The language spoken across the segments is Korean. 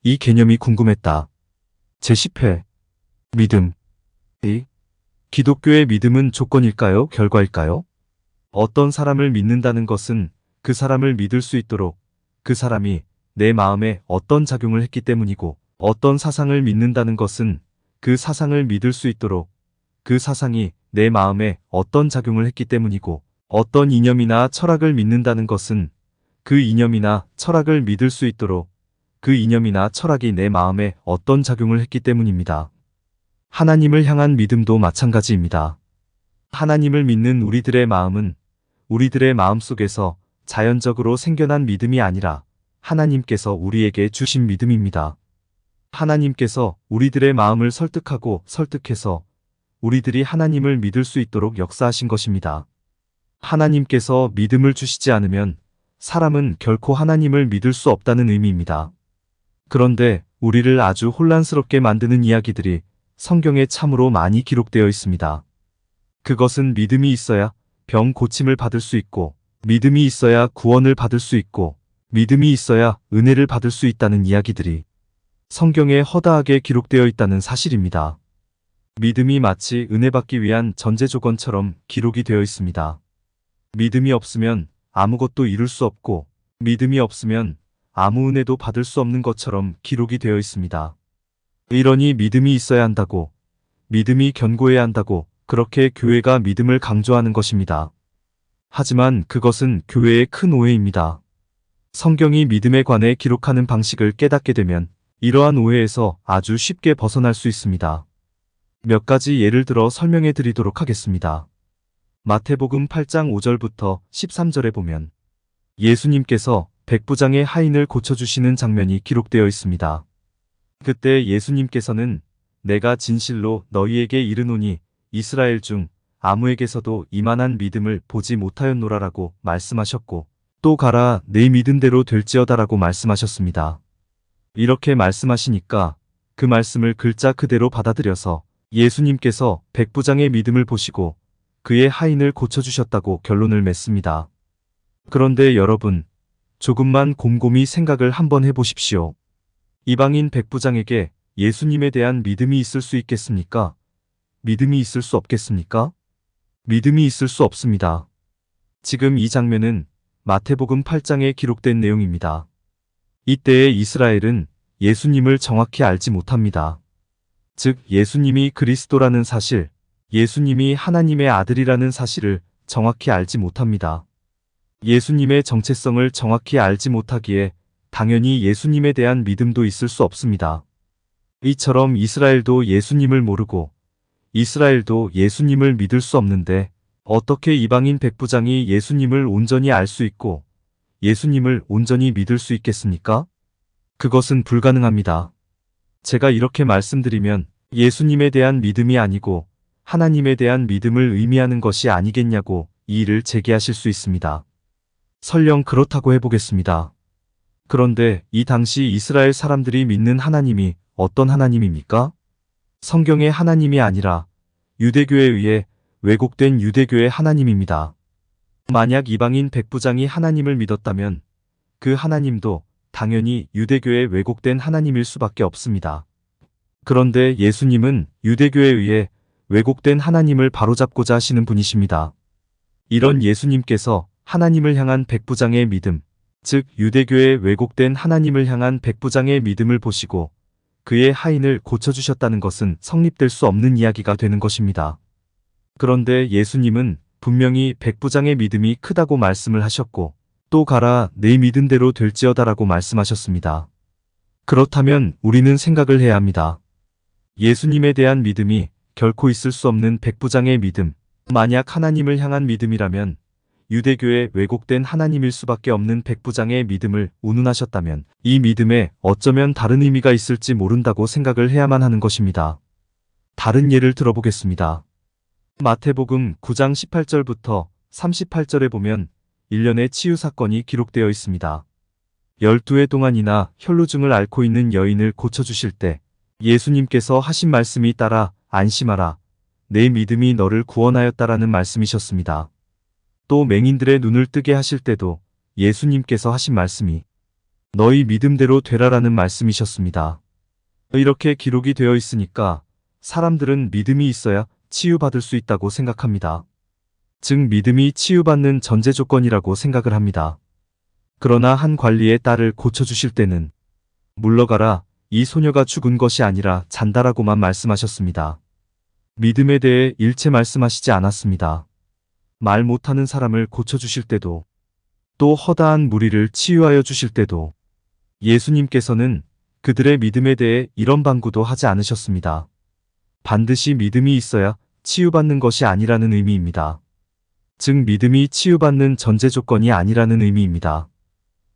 이 개념이 궁금했다. 제10회 믿음. 기독교의 믿음은 조건일까요? 결과일까요? 어떤 사람을 믿는다는 것은 그 사람을 믿을 수 있도록 그 사람이 내 마음에 어떤 작용을 했기 때문이고, 어떤 사상을 믿는다는 것은 그 사상을 믿을 수 있도록 그 사상이 내 마음에 어떤 작용을 했기 때문이고, 어떤 이념이나 철학을 믿는다는 것은 그 이념이나 철학을 믿을 수 있도록 그 이념이나 철학이 내 마음에 어떤 작용을 했기 때문입니다. 하나님을 향한 믿음도 마찬가지입니다. 하나님을 믿는 우리들의 마음은 우리들의 마음속에서 자연적으로 생겨난 믿음이 아니라 하나님께서 우리에게 주신 믿음입니다. 하나님께서 우리들의 마음을 설득해서 우리들이 하나님을 믿을 수 있도록 역사하신 것입니다. 하나님께서 믿음을 주시지 않으면 사람은 결코 하나님을 믿을 수 없다는 의미입니다. 그런데 우리를 아주 혼란스럽게 만드는 이야기들이 성경에 참으로 많이 기록되어 있습니다. 그것은 믿음이 있어야 병 고침을 받을 수 있고, 믿음이 있어야 구원을 받을 수 있고, 믿음이 있어야 은혜를 받을 수 있다는 이야기들이 성경에 허다하게 기록되어 있다는 사실입니다. 믿음이 마치 은혜 받기 위한 전제 조건처럼 기록이 되어 있습니다. 믿음이 없으면 아무것도 이룰 수 없고, 믿음이 없으면 아무 은혜도 받을 수 없는 것처럼 기록이 되어 있습니다. 이러니 믿음이 있어야 한다고, 믿음이 견고해야 한다고 그렇게 교회가 믿음을 강조하는 것입니다. 하지만 그것은 교회의 큰 오해입니다. 성경이 믿음에 관해 기록하는 방식을 깨닫게 되면 이러한 오해에서 아주 쉽게 벗어날 수 있습니다. 몇 가지 예를 들어 설명해 드리도록 하겠습니다. 마태복음 8장 5절부터 13절에 보면 예수님께서 백부장의 하인을 고쳐주시는 장면이 기록되어 있습니다. 그때 예수님께서는 내가 진실로 너희에게 이르노니 이스라엘 중 아무에게서도 이만한 믿음을 보지 못하였노라라고 말씀하셨고, 또 가라 내 믿음대로 될지어다라고 말씀하셨습니다. 이렇게 말씀하시니까 그 말씀을 글자 그대로 받아들여서 예수님께서 백부장의 믿음을 보시고 그의 하인을 고쳐주셨다고 결론을 맺습니다. 그런데 여러분, 조금만 곰곰이 생각을 한번 해보십시오. 이방인 백부장에게 예수님에 대한 믿음이 있을 수 있겠습니까? 믿음이 있을 수 없겠습니까? 믿음이 있을 수 없습니다. 지금 이 장면은 마태복음 8장에 기록된 내용입니다. 이때의 이스라엘은 예수님을 정확히 알지 못합니다. 즉, 예수님이 그리스도라는 사실, 예수님이 하나님의 아들이라는 사실을 정확히 알지 못합니다. 예수님의 정체성을 정확히 알지 못하기에 당연히 예수님에 대한 믿음도 있을 수 없습니다. 이처럼 이스라엘도 예수님을 모르고 이스라엘도 예수님을 믿을 수 없는데 어떻게 이방인 백부장이 예수님을 온전히 알 수 있고 예수님을 온전히 믿을 수 있겠습니까? 그것은 불가능합니다. 제가 이렇게 말씀드리면 예수님에 대한 믿음이 아니고 하나님에 대한 믿음을 의미하는 것이 아니겠냐고 이의를 제기하실 수 있습니다. 설령 그렇다고 해보겠습니다. 그런데 이 당시 이스라엘 사람들이 믿는 하나님이 어떤 하나님입니까? 성경의 하나님이 아니라 유대교에 의해 왜곡된 유대교의 하나님입니다. 만약 이방인 백부장이 하나님을 믿었다면 그 하나님도 당연히 유대교의 왜곡된 하나님일 수밖에 없습니다. 그런데 예수님은 유대교에 의해 왜곡된 하나님을 바로잡고자 하시는 분이십니다. 이런 예수님께서 하나님을 향한 백부장의 믿음, 즉 유대교의 왜곡된 하나님을 향한 백부장의 믿음을 보시고 그의 하인을 고쳐주셨다는 것은 성립될 수 없는 이야기가 되는 것입니다. 그런데 예수님은 분명히 백부장의 믿음이 크다고 말씀을 하셨고, 또 가라 내 믿음대로 될지어다라고 말씀하셨습니다. 그렇다면 우리는 생각을 해야 합니다. 예수님에 대한 믿음이 결코 있을 수 없는 백부장의 믿음, 만약 하나님을 향한 믿음이라면 유대교의 왜곡된 하나님일 수밖에 없는 백부장의 믿음을 운운하셨다면 이 믿음에 어쩌면 다른 의미가 있을지 모른다고 생각을 해야만 하는 것입니다. 다른 예를 들어보겠습니다. 마태복음 9장 18절부터 38절에 보면 일련의 치유 사건이 기록되어 있습니다. 12해 동안이나 혈루증을 앓고 있는 여인을 고쳐주실 때 예수님께서 하신 말씀이 따라 안심하라, 내 믿음이 너를 구원하였다라는 말씀이셨습니다. 또 맹인들의 눈을 뜨게 하실 때도 예수님께서 하신 말씀이 너희 믿음대로 되라라는 말씀이셨습니다. 이렇게 기록이 되어 있으니까 사람들은 믿음이 있어야 치유받을 수 있다고 생각합니다. 즉 믿음이 치유받는 전제 조건이라고 생각을 합니다. 그러나 한 관리의 딸을 고쳐주실 때는 물러가라, 이 소녀가 죽은 것이 아니라 잔다라고만 말씀하셨습니다. 믿음에 대해 일체 말씀하시지 않았습니다. 말 못하는 사람을 고쳐주실 때도, 또 허다한 무리를 치유하여 주실 때도 예수님께서는 그들의 믿음에 대해 이런 방구도 하지 않으셨습니다. 반드시 믿음이 있어야 치유받는 것이 아니라는 의미입니다. 즉 믿음이 치유받는 전제 조건이 아니라는 의미입니다.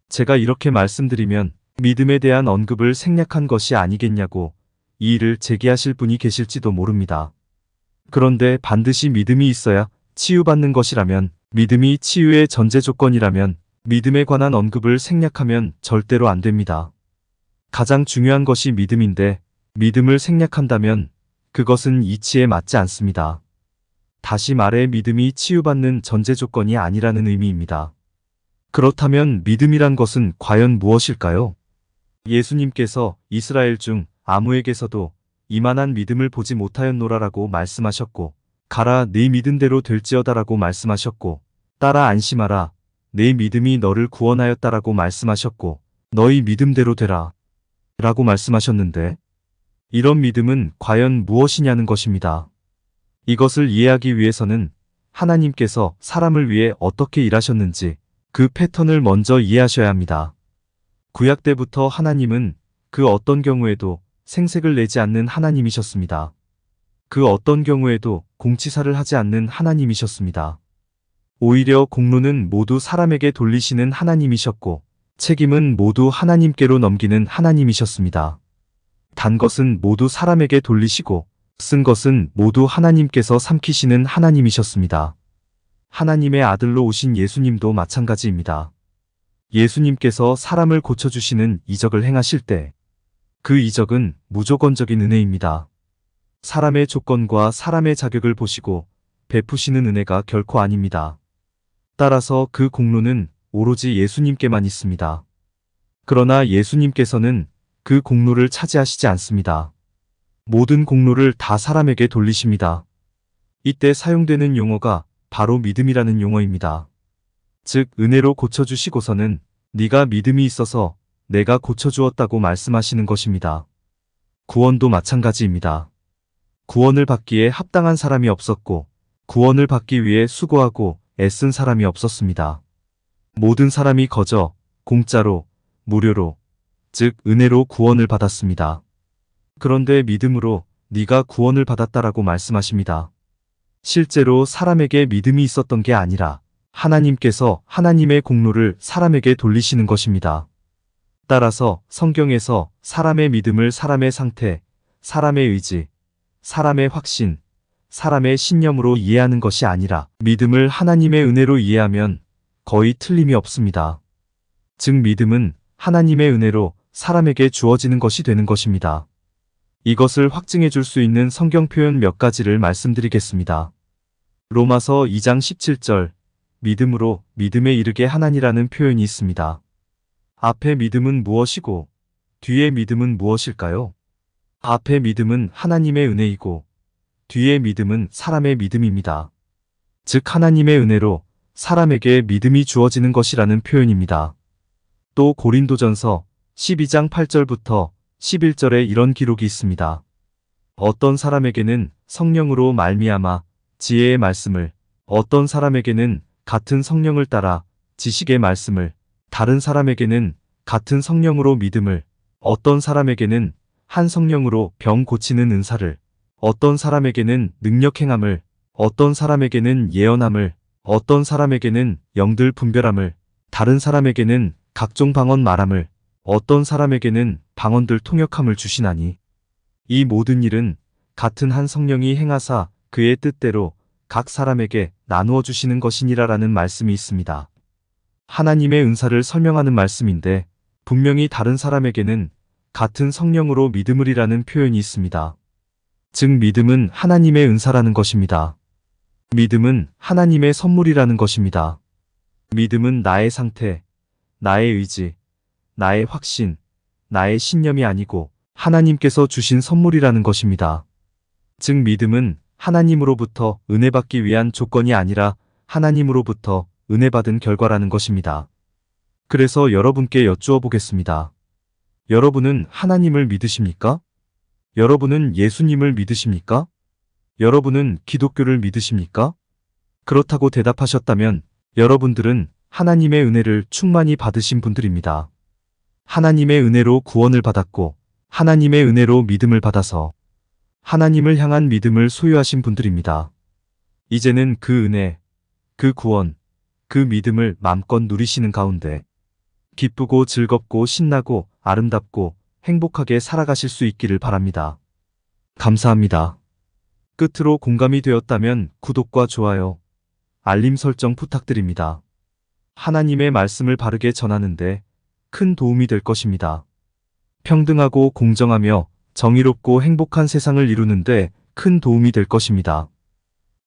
제가 이렇게 말씀드리면 믿음에 대한 언급을 생략한 것이 아니겠냐고 이의를 제기하실 분이 계실지도 모릅니다. 그런데 반드시 믿음이 있어야 치유받는 것이라면, 믿음이 치유의 전제 조건이라면 믿음에 관한 언급을 생략하면 절대로 안 됩니다. 가장 중요한 것이 믿음인데 믿음을 생략한다면 그것은 이치에 맞지 않습니다. 다시 말해 믿음이 치유받는 전제 조건이 아니라는 의미입니다. 그렇다면 믿음이란 것은 과연 무엇일까요? 예수님께서 이스라엘 중 아무에게서도 이만한 믿음을 보지 못하였노라라고 말씀하셨고, 가라 네 믿은 대로 될지어다라고 말씀하셨고, 따라 안심하라 내 믿음이 너를 구원하였다라고 말씀하셨고, 너희 믿음대로 되라 라고 말씀하셨는데, 이런 믿음은 과연 무엇이냐는 것입니다. 이것을 이해하기 위해서는 하나님께서 사람을 위해 어떻게 일하셨는지 그 패턴을 먼저 이해하셔야 합니다. 구약 때부터 하나님은 그 어떤 경우에도 생색을 내지 않는 하나님이셨습니다. 그 어떤 경우에도 공치사를 하지 않는 하나님이셨습니다. 오히려 공로는 모두 사람에게 돌리시는 하나님이셨고 책임은 모두 하나님께로 넘기는 하나님이셨습니다. 단 것은 모두 사람에게 돌리시고 쓴 것은 모두 하나님께서 삼키시는 하나님이셨습니다. 하나님의 아들로 오신 예수님도 마찬가지입니다. 예수님께서 사람을 고쳐주시는 이적을 행하실 때 그 이적은 무조건적인 은혜입니다. 사람의 조건과 사람의 자격을 보시고 베푸시는 은혜가 결코 아닙니다. 따라서 그 공로는 오로지 예수님께만 있습니다. 그러나 예수님께서는 그 공로를 차지하시지 않습니다. 모든 공로를 다 사람에게 돌리십니다. 이때 사용되는 용어가 바로 믿음이라는 용어입니다. 즉 은혜로 고쳐주시고서는 네가 믿음이 있어서 내가 고쳐주었다고 말씀하시는 것입니다. 구원도 마찬가지입니다. 구원을 받기에 합당한 사람이 없었고 구원을 받기 위해 수고하고 애쓴 사람이 없었습니다. 모든 사람이 거저 공짜로 무료로 즉 은혜로 구원을 받았습니다. 그런데 믿음으로 네가 구원을 받았다라고 말씀하십니다. 실제로 사람에게 믿음이 있었던 게 아니라 하나님께서 하나님의 공로를 사람에게 돌리시는 것입니다. 따라서 성경에서 사람의 믿음을 사람의 상태, 사람의 의지, 사람의 확신, 사람의 신념으로 이해하는 것이 아니라 믿음을 하나님의 은혜로 이해하면 거의 틀림이 없습니다. 즉 믿음은 하나님의 은혜로 사람에게 주어지는 것이 되는 것입니다. 이것을 확증해 줄 수 있는 성경 표현 몇 가지를 말씀드리겠습니다. 로마서 2장 17절, 믿음으로 믿음에 이르게 하나니라는 표현이 있습니다. 앞에 믿음은 무엇이고 뒤에 믿음은 무엇일까요? 앞에 믿음은 하나님의 은혜이고 뒤에 믿음은 사람의 믿음입니다. 즉 하나님의 은혜로 사람에게 믿음이 주어지는 것이라는 표현입니다. 또 고린도전서 12장 8절부터 11절에 이런 기록이 있습니다. 어떤 사람에게는 성령으로 말미암아 지혜의 말씀을, 어떤 사람에게는 같은 성령을 따라 지식의 말씀을, 다른 사람에게는 같은 성령으로 믿음을, 어떤 사람에게는 한 성령으로 병 고치는 은사를, 어떤 사람에게는 능력 행함을, 어떤 사람에게는 예언함을, 어떤 사람에게는 영들 분별함을, 다른 사람에게는 각종 방언 말함을, 어떤 사람에게는 방언들 통역함을 주시나니 이 모든 일은 같은 한 성령이 행하사 그의 뜻대로 각 사람에게 나누어 주시는 것이니라라는 말씀이 있습니다. 하나님의 은사를 설명하는 말씀인데 분명히 다른 사람에게는 같은 성령으로 믿음을이라는 표현이 있습니다. 즉 믿음은 하나님의 은사라는 것입니다. 믿음은 하나님의 선물이라는 것입니다. 믿음은 나의 상태, 나의 의지, 나의 확신, 나의 신념이 아니고 하나님께서 주신 선물이라는 것입니다. 즉 믿음은 하나님으로부터 은혜 받기 위한 조건이 아니라 하나님으로부터 은혜 받은 결과라는 것입니다. 그래서 여러분께 여쭈어 보겠습니다. 여러분은 하나님을 믿으십니까? 여러분은 예수님을 믿으십니까? 여러분은 기독교를 믿으십니까? 그렇다고 대답하셨다면 여러분들은 하나님의 은혜를 충만히 받으신 분들입니다. 하나님의 은혜로 구원을 받았고 하나님의 은혜로 믿음을 받아서 하나님을 향한 믿음을 소유하신 분들입니다. 이제는 그 은혜, 그 구원, 그 믿음을 맘껏 누리시는 가운데 기쁘고 즐겁고 신나고 아름답고 행복하게 살아가실 수 있기를 바랍니다. 감사합니다. 끝으로 공감이 되었다면 구독과 좋아요, 알림 설정 부탁드립니다. 하나님의 말씀을 바르게 전하는데 큰 도움이 될 것입니다. 평등하고 공정하며 정의롭고 행복한 세상을 이루는데 큰 도움이 될 것입니다.